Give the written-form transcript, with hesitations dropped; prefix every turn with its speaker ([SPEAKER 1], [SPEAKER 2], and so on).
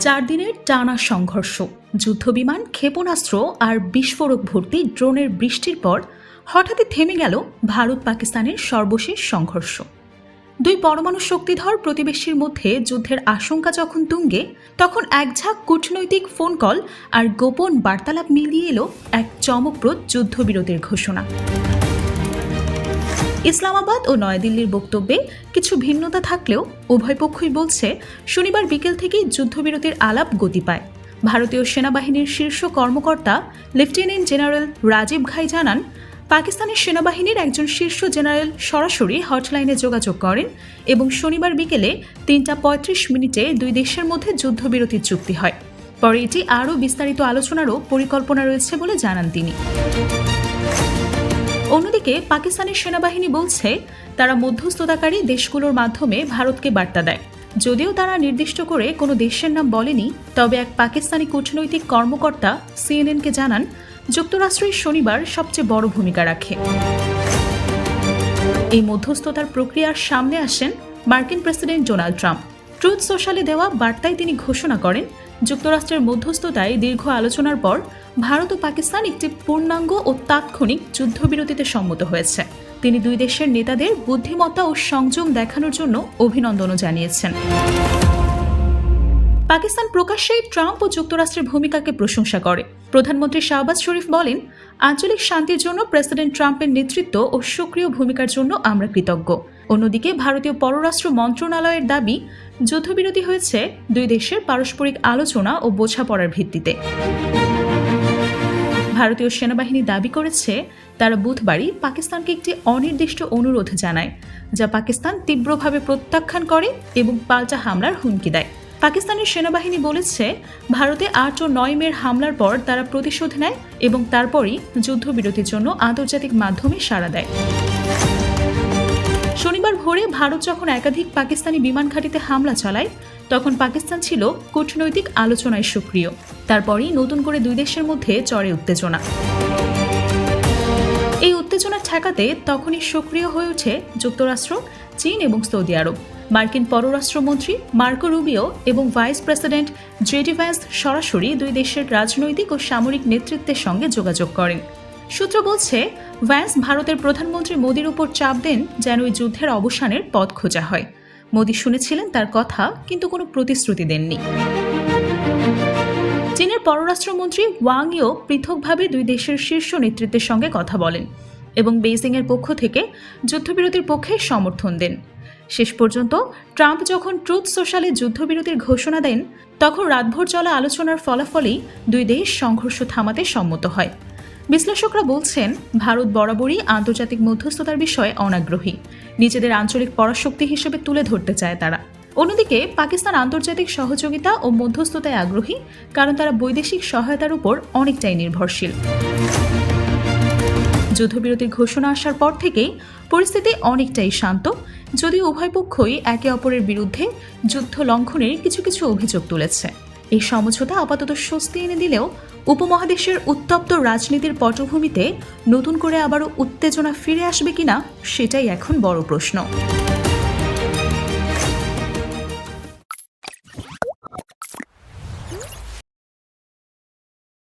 [SPEAKER 1] 4 দিনের টানা সংঘর্ষ, যুদ্ধবিমান, ক্ষেপণাস্ত্র আর বিস্ফোরক ভর্তি ড্রোনের বৃষ্টির পর হঠাৎই থেমে গেল ভারত পাকিস্তানের সর্বশেষ সংঘর্ষ। দুই পরমাণু শক্তিধর প্রতিবেশীর মধ্যে যুদ্ধের আশঙ্কা যখন তুঙ্গে, তখন একঝাঁক কূটনৈতিক ফোন কল আর গোপন বার্তালাপ মিলিয়ে এলো এক চমকপ্রদ যুদ্ধবিরতির ঘোষণা। ইসলামাবাদ ও নয়াদিল্লির বক্তব্যে কিছু ভিন্নতা থাকলেও উভয় পক্ষই বলছে শনিবার বিকেল থেকেই যুদ্ধবিরতির আলাপ গতি পায়। ভারতীয় সেনাবাহিনীর শীর্ষ কর্মকর্তা লেফটেন্যান্ট জেনারেল রাজীব ঘাই জানান, পাকিস্তানের সেনাবাহিনীর একজন শীর্ষ জেনারেল সরাসরি হটলাইনে যোগাযোগ করেন এবং শনিবার বিকেলে 3:35 দুই দেশের মধ্যে যুদ্ধবিরতির চুক্তি হয়। পরে এটি আরও বিস্তারিত আলোচনারও পরিকল্পনা রয়েছে বলে জানান তিনি। অন্যদিকে পাকিস্তানের সেনাবাহিনী বলছে তারা মধ্যস্থতাকারী দেশগুলোর মাধ্যমে ভারতকে বার্তা দেয়। যদিও তারা নির্দিষ্ট করে কোনো দেশের নাম বলেনি, তবে এক পাকিস্তানি কূটনৈতিক কর্মকর্তা সিএনএনকে জানান, যুক্তরাষ্ট্রই শনিবার সবচেয়ে বড় ভূমিকা রাখে। এই মধ্যস্থতার প্রক্রিয়ার সামনে আসেন মার্কিন প্রেসিডেন্ট ডোনাল্ড ট্রাম্প। ট্রুথ সোশ্যালে দেওয়া বার্তায় তিনি ঘোষণা করেন, যুক্তরাষ্ট্রের মধ্যস্থতায় দীর্ঘ আলোচনার পর ভারত ও পাকিস্তান একটি পূর্ণাঙ্গ ও তাৎক্ষণিক যুদ্ধবিরতিতে সম্মত হয়েছে। তিনি দুই দেশের নেতাদের বুদ্ধিমত্তা ও সংযম দেখানোর জন্য অভিনন্দনও জানিয়েছেন। পাকিস্তান প্রকাশ্যেই ট্রাম্প ও যুক্তরাষ্ট্রের ভূমিকাকে প্রশংসা করে। প্রধানমন্ত্রী শাহবাজ শরীফ বলেন, আঞ্চলিক শান্তির জন্য প্রেসিডেন্ট ট্রাম্পের নেতৃত্ব ও সক্রিয় ভূমিকার জন্য আমরা কৃতজ্ঞ। অন্যদিকে ভারতীয় পররাষ্ট্র মন্ত্রণালয়ের দাবি, যুদ্ধবিরতি হয়েছে দুই দেশের পারস্পরিক আলোচনা ও বোঝাপড়ার ভিত্তিতে। ভারতীয় সেনাবাহিনী দাবি করেছে তারা বুধবারই পাকিস্তানকে একটি অনির্দিষ্ট অনুরোধ জানায়, যা পাকিস্তান তীব্রভাবে প্রত্যাখ্যান করে এবং পাল্টা হামলার হুমকি দেয়। পাকিস্তানের সেনাবাহিনী বলেছে ভারতে 8 ও 9 মের হামলার পর তারা প্রতিশোধ নেয় এবং তারপরই যুদ্ধবিরতির জন্য আন্তর্জাতিক মাধ্যমে সাড়া দেয়। শনিবার ভোরে ভারত যখন একাধিক পাকিস্তানি বিমান ঘাঁটিতে হামলা চালায়, তখন পাকিস্তান ছিল কূটনৈতিক আলোচনায় সক্রিয়। তারপরই নতুন করে দুই দেশের মধ্যে চড়ে উত্তেজনা। এই উত্তেজনা ঠেকাতে তখনই সক্রিয় হয়ে ওঠে যুক্তরাষ্ট্র, চীন এবং সৌদি আরব। মার্কিন পররাষ্ট্রমন্ত্রী মার্কো রুবিও এবং ভাইস প্রেসিডেন্ট জেডি ভ্যান্স সরাসরি দুই দেশের রাজনৈতিক ও সামরিক নেতৃত্বের সঙ্গে যোগাযোগ করেন। সূত্র বলছে, ভ্যান্স ভারতের প্রধানমন্ত্রী মোদির উপর চাপ দেন যেন ওই যুদ্ধের অবসানের পথ খোঁজা হয়। মোদি শুনেছিলেন তার কথা, কিন্তু কোনো প্রতিশ্রুতি দেননি। চীনের পররাষ্ট্রমন্ত্রী ওয়াং ইও পৃথকভাবে দুই দেশের শীর্ষ নেতৃত্বের সঙ্গে কথা বলেন এবং বেইজিংয়ের পক্ষ থেকে যুদ্ধবিরতির পক্ষে সমর্থন দেন। শেষ পর্যন্ত ট্রাম্প যখন ট্রুথ সোশ্যালে যুদ্ধবিরতির ঘোষণা দেন, তখন রাতভর চলা আলোচনার ফলাফলেই দুই দেশ সংঘর্ষ থামাতে সম্মত হয়। বিশ্লেষকরা বলছেন, ভারত বরাবরই আন্তর্জাতিক মধ্যস্থতার বিষয়ে অনাগ্রহী। নিজেদের আঞ্চলিক পরাশক্তি হিসেবে তুলে ধরতে চায় তারা। অন্যদিকে পাকিস্তান আন্তর্জাতিক সহযোগিতা ও মধ্যস্থতায় আগ্রহী, কারণ তারা বৈদেশিক সহায়তার উপর অনেকটাই নির্ভরশীল। যুদ্ধবিরতির ঘোষণা আসার পর থেকেই পরিস্থিতি অনেকটাই শান্ত, যদিও উভয় পক্ষই একে অপরের বিরুদ্ধে যুদ্ধ লঙ্ঘনের কিছু কিছু অভিযোগ তুলেছে। এই সমঝোতা আপাতত স্বস্তি এনে দিলেও উপমহাদেশের উত্তপ্ত রাজনীতির পটভূমিতে নতুন করে আবারও উত্তেজনা ফিরে আসবে কিনা, সেটাই এখন বড় প্রশ্ন।